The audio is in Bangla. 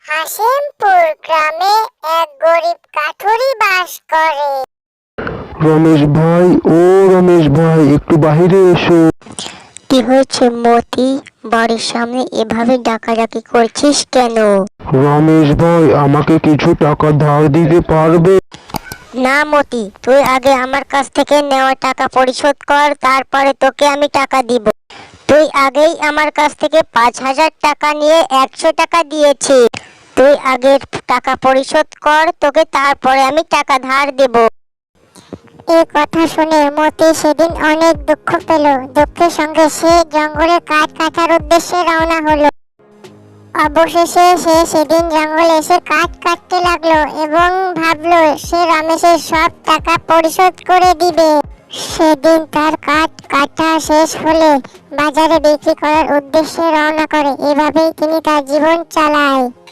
হাসিমপুর গ্রামে এক গরিব কাঠুরি বাস করে। রমেশ ভাই, ও রমেশ ভাই, একটু বাহিরে এসো। কি হয়েছে মতি? বাড়ির সামনে এভাবে ডাকাডাকি করছিস কেন? রমেশ ভাই, আমাকে কিছু টাকা ধার দিতে পারবে? না মতি, তুই আগে আমার কাছ থেকে নেওয়া টাকা পরিশোধ কর, তারপরে তোকে আমি টাকা দিব। তুই আগেই আমার কাছ থেকে 5,000 টাকা নিয়ে 100 টাকা দিয়েছিস। তুই আগে টাকা পরিশোধ কর, তোকে তারপরে আমি টাকা ধার দেব। এ কথা শুনে মতি সেদিন অনেক দুঃখ পেল। দুঃখের সঙ্গে সে জঙ্গলে কাঠ কাটার উদ্দেশ্যে রওনা হলো। অবশেষে সে সেদিন জঙ্গলে এসে কাঠ কাটতে লাগলো এবং ভাবলো সে রমেশের সব টাকা পরিশোধ করে দিবে। সেদিন তার কাঠ কাটা শেষ হলে বাজারে বিক্রি করার উদ্দেশ্যে রওনা করে। এভাবেই তিনি তার জীবন চালায়।